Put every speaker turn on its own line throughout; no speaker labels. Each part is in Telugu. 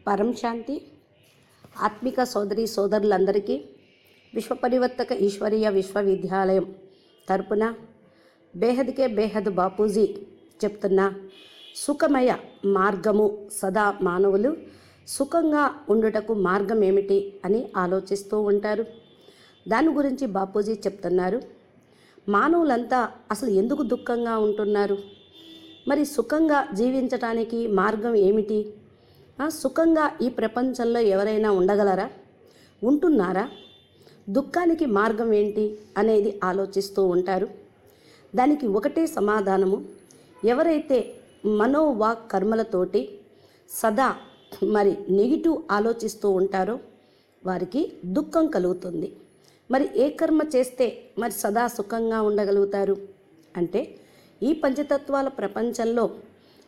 పరం శాంతి. ఆత్మిక సోదరి సోదరులందరికీ విశ్వపరివర్తక ఈశ్వరీయ విశ్వవిద్యాలయం తరపున బేహద్కే బేహద్ బాపూజీ చెప్తున్న సుఖమయ మార్గము. సదా మానవులు సుఖంగా ఉండుటకు మార్గం ఏమిటి అని ఆలోచిస్తూ ఉంటారు. దాని గురించి బాపూజీ చెప్తున్నారు. మానవులంతా అసలు ఎందుకు దుఃఖంగా ఉంటున్నారు? మరి సుఖంగా జీవించటానికి మార్గం ఏమిటి? సుఖంగా ఈ ప్రపంచంలో ఎవరైనా ఉండగలరా? ఉంటున్నారా? దుఃఖానికి మార్గం ఏంటి అనేది ఆలోచిస్తూ ఉంటారు. దానికి ఒకటే సమాధానము. ఎవరైతే మనోవాక్ కర్మలతోటి సదా నెగిటివ్ ఆలోచిస్తూ ఉంటారో వారికి దుఃఖం కలుగుతుంది. మరి ఏ కర్మ చేస్తే సదా సుఖంగా ఉండగలుగుతారు అంటే, ఈ పంచతత్వాల ప్రపంచంలో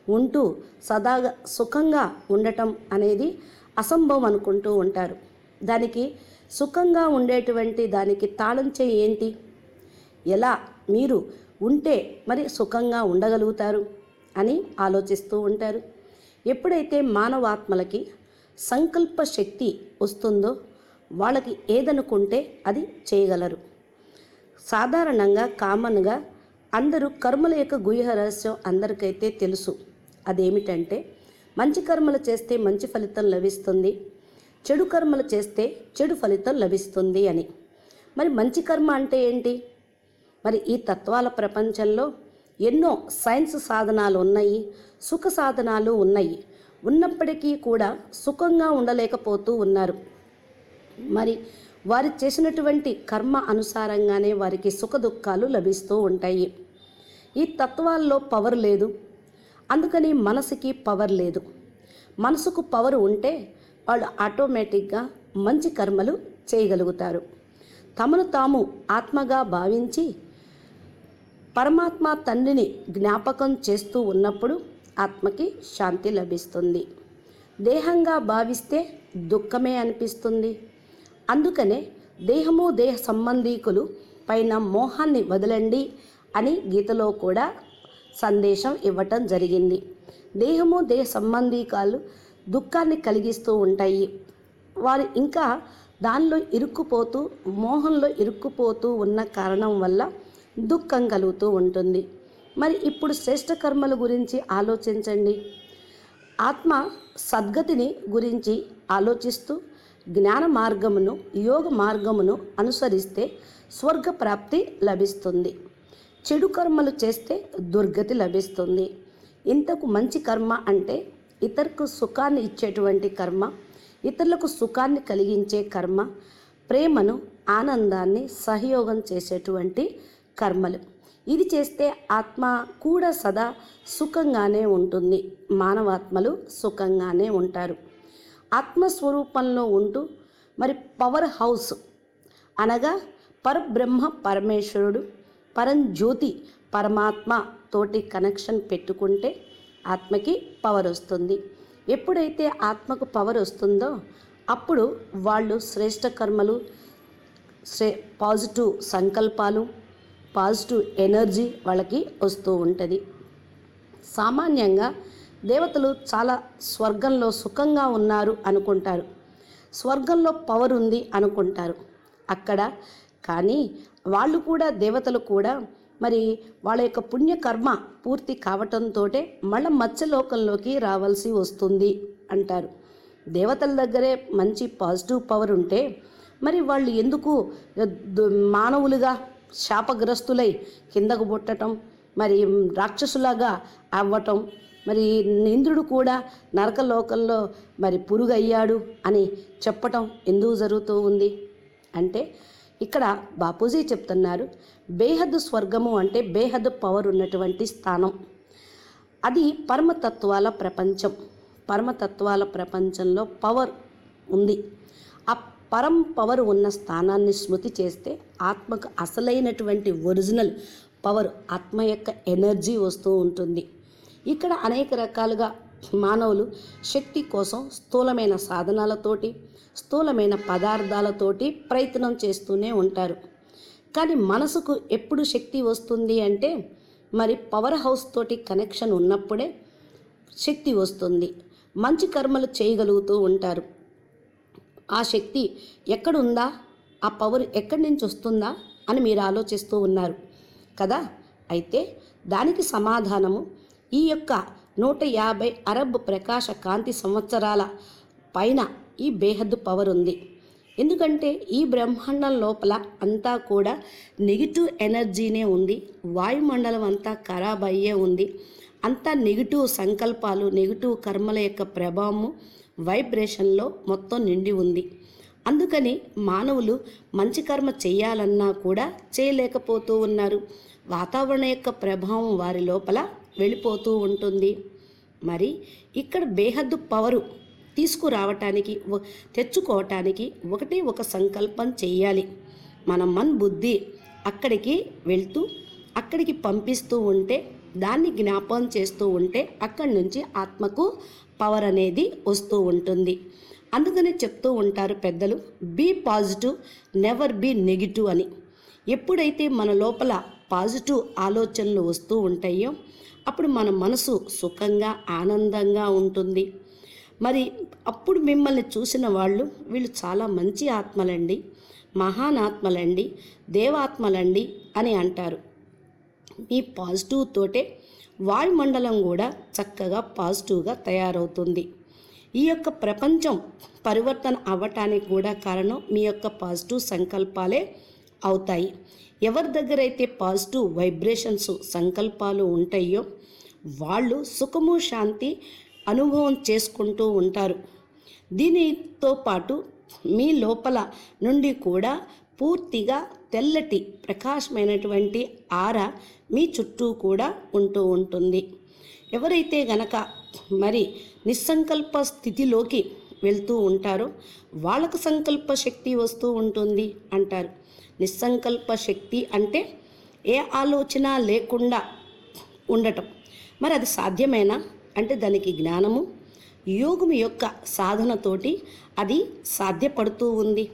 ఉంటూ సదా సుఖంగా ఉండటం అనేది అసంభవం అనుకుంటూ ఉంటారు. దానికి సుఖంగా ఉండేటువంటి దానికి తాళం చేయి ఏంటి? ఎలా మీరు ఉంటే సుఖంగా ఉండగలుగుతారు అని ఆలోచిస్తూ ఉంటారు. ఎప్పుడైతే మానవాత్మలకి సంకల్ప శక్తి వస్తుందో వాళ్ళకి ఏదనుకుంటే అది చేయగలరు. సాధారణంగా కామన్గా అందరూ కర్మల యొక్క గుహ్య రహస్యం అందరికైతే తెలుసు. అదేమిటంటే, మంచి కర్మలు చేస్తే మంచి ఫలితం లభిస్తుంది, చెడు కర్మలు చేస్తే చెడు ఫలితం లభిస్తుంది అని. మంచి కర్మ అంటే ఏంటి? ఈ తత్వాల ప్రపంచంలో ఎన్నో సైన్స్ సాధనాలు ఉన్నాయి, సుఖ సాధనాలు ఉన్నాయి. ఉన్నప్పటికీ కూడా సుఖంగా ఉండలేకపోతూ ఉన్నారు. వారు చేసినటువంటి కర్మ అనుసారంగానే వారికి సుఖ దుఃఖాలు లభిస్తూ ఉంటాయి. ఈ తత్వాల్లో పవర్ లేదు, అందుకని మనసుకి పవర్ లేదు. మనసుకు పవర్ ఉంటే వాళ్ళు ఆటోమేటిక్గా మంచి కర్మలు చేయగలుగుతారు. తమను తాము ఆత్మగా భావించి పరమాత్మ తండ్రిని జ్ఞాపకం చేస్తూ ఉన్నప్పుడు ఆత్మకి శాంతి లభిస్తుంది. దేహంగా భావిస్తే దుఃఖమే అనిపిస్తుంది. అందుకనే దేహము దేహ సంబంధీకులు పైన మోహాన్ని వదలండి అని గీతలో కూడా సందేశం ఇవ్వటం జరిగింది. దేహము దేహ సంబంధీకాలు దుఃఖాన్ని కలిగిస్తూ ఉంటాయి. వారు ఇంకా దానిలో ఇరుక్కుపోతూ మోహంలో ఇరుక్కుపోతూ ఉన్న కారణం వల్ల దుఃఖం కలుగుతూ ఉంటుంది. ఇప్పుడు శ్రేష్ఠ కర్మల గురించి ఆలోచించండి. ఆత్మ సద్గతిని గురించి ఆలోచిస్తూ జ్ఞాన మార్గమును యోగ మార్గమును అనుసరిస్తే స్వర్గ ప్రాప్తి లభిస్తుంది. చెడు కర్మలు చేస్తే దుర్గతి లభిస్తుంది. ఇంతకు మంచి కర్మ అంటే ఇతరులకు సుఖాన్ని ఇచ్చేటువంటి కర్మ, ఇతరులకు సుఖాన్ని కలిగించే కర్మ, ప్రేమను ఆనందాన్ని సహయోగం చేసేటువంటి కర్మలు. ఇది చేస్తే ఆత్మ కూడా సదా సుఖంగానే ఉంటుంది. మానవాత్మలు సుఖంగానే ఉంటారు. ఆత్మస్వరూపంలో ఉంటూ పవర్ హౌస్ అనగా పరబ్రహ్మ పరమేశ్వరుడు పరంజ్యోతి పరమాత్మ తోటి కనెక్షన్ పెట్టుకుంటే ఆత్మకి పవర్ వస్తుంది. ఎప్పుడైతే ఆత్మకు పవర్ వస్తుందో అప్పుడు వాళ్ళు శ్రేష్ఠ కర్మలు, పాజిటివ్ సంకల్పాలు, పాజిటివ్ ఎనర్జీ వాళ్ళకి వస్తూ ఉంటుంది. సామాన్యంగా దేవతలు చాలా స్వర్గంలో సుఖంగా ఉన్నారు అనుకుంటారు, స్వర్గంలో పవర్ ఉంది అనుకుంటారు అక్కడ. కానీ వాళ్ళు కూడా దేవతలు కూడా వాళ్ళ యొక్క పుణ్యకర్మ పూర్తి కావటంతో మళ్ళీ మత్స్యలోకంలోకి రావాల్సి వస్తుంది అంటారు. దేవతల దగ్గరే మంచి పాజిటివ్ పవర్ ఉంటే వాళ్ళు ఎందుకు మానవులుగా శాపగ్రస్తులై కిందకు పుట్టడం, రాక్షసులాగా అవ్వటం, ఇంద్రుడు కూడా నరకలోకంలో పురుగయ్యాడు అని చెప్పటం ఎందుకు జరుగుతూ ఉంది అంటే, ఇక్కడ బాపూజీ చెప్తున్నారు, బేహద్ స్వర్గము అంటే బేహద్ పవర్ ఉన్నటువంటి స్థానం. అది పరమతత్వాల ప్రపంచం. పరమతత్వాల ప్రపంచంలో పవర్ ఉంది. ఆ పరం పవర్ ఉన్న స్థానాన్ని స్మృతి చేస్తే ఆత్మకు అసలైనటువంటి ఒరిజినల్ పవర్, ఆత్మ యొక్క ఎనర్జీ వస్తూ ఉంటుంది. ఇక్కడ అనేక రకాలుగా మానవులు శక్తి కోసం స్థూలమైన సాధనాలతోటి, స్థూలమైన పదార్థాలతోటి ప్రయత్నం చేస్తూనే ఉంటారు. కానీ మనసుకు ఎప్పుడు శక్తి వస్తుంది అంటే పవర్ హౌస్ తోటి కనెక్షన్ ఉన్నప్పుడే శక్తి వస్తుంది. మంచి కర్మలు చేయగలుగుతూ ఉంటారు. ఆ శక్తి ఎక్కడుందా, ఆ పవర్ ఎక్కడి నుంచి వస్తుందా అని మీరు ఆలోచిస్తూ ఉన్నారు కదా. అయితే దానికి సమాధానము ఈ యొక్క 150 అరబ్ ప్రకాశ కాంతి సంవత్సరాల పైన ఈ బేహద్దు పవర్ ఉంది. ఎందుకంటే ఈ బ్రహ్మాండం లోపల అంతా కూడా నెగిటివ్ ఎనర్జీనే ఉంది. వాయుమండలం అంతా ఖరాబ్ అయ్యే ఉంది. అంతా నెగిటివ్ సంకల్పాలు, నెగిటివ్ కర్మల యొక్క ప్రభావము వైబ్రేషన్లో మొత్తం నిండి ఉంది. అందుకని మానవులు మంచి కర్మ చేయాలన్నా కూడా చేయలేకపోతూ ఉన్నారు. వాతావరణం యొక్క ప్రభావం వారి లోపల వెళ్ళిపోతూ ఉంటుంది. మరి ఇక్కడ బేహద్దు పవరు తీసుకురావటానికి, తెచ్చుకోవటానికి ఒకటే ఒక సంకల్పం చెయ్యాలి. మన బుద్ధి అక్కడికి వెళ్తూ అక్కడికి పంపిస్తూ ఉంటే, దాన్ని జ్ఞాపకం చేస్తూ ఉంటే అక్కడి నుంచి ఆత్మకు పవర్ అనేది వస్తూ ఉంటుంది. అందుకనే చెప్తూ ఉంటారు పెద్దలు, be positive, never be negative అని. ఎప్పుడైతే మన లోపల పాజిటివ్ ఆలోచనలు వస్తూ ఉంటాయో అప్పుడు మన మనసు సుఖంగా, ఆనందంగా ఉంటుంది. మరి అప్పుడు మిమ్మల్ని చూసిన వాళ్ళు, వీళ్ళు చాలా మంచి ఆత్మలండి, మహానాత్మలండి, దేవాత్మలండి అని అంటారు. మీ పాజిటివ్ తోటే వాయుమండలం కూడా చక్కగా పాజిటివ్గా తయారవుతుంది. ఈ యొక్క ప్రపంచం పరివర్తన అవ్వటానికి కూడా కారణం మీ యొక్క పాజిటివ్ సంకల్పాలే అవుతాయి. ఎవరి దగ్గర అయితే పాజిటివ్ వైబ్రేషన్స్, సంకల్పాలు ఉంటాయో వాళ్ళు సుఖము, శాంతి అనుభవం చేసుకుంటూ ఉంటారు. దీనితో పాటు మీ లోపల నుండి కూడా పూర్తిగా తెల్లటి ప్రకాశమైనటువంటి ఆరా మీ చుట్టూ కూడా ఉంటూ ఉంటుంది. ఎవరైతే గనక మరి నిస్సంకల్ప స్థితిలోకి వెళ్తూ ఉంటారో వాళ్ళకు సంకల్ప శక్తి వస్తూ ఉంటుంది అంటారు. నిస్సంకల్ప శక్తి అంటే ఏ ఆలోచన లేకుండా ఉండటం. మరి అది సాధ్యమేనా అంటే దానికి జ్ఞానము, యోగం యొక్క సాధనతోటి అది సాధ్యపడుతూ ఉంది.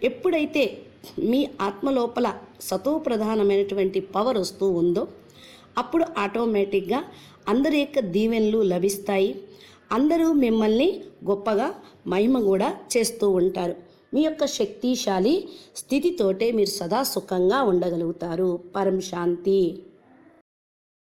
ఎప్పుడైతే మీ ఆత్మ లోపల సతోప్రధానమైనటువంటి పవర్ వస్తూ ఉందో అప్పుడు ఆటోమేటిక్గా అందరి యొక్క దీవెనలు లభిస్తాయి. అందరూ మిమ్మల్ని గొప్పగా మహిమ కూడా చేస్తూ ఉంటారు. మీ యొక్క శక్తిశాలి స్థితితోటే మీరు సదా సుఖంగా ఉండగలుగుతారు. పరం శాంతి.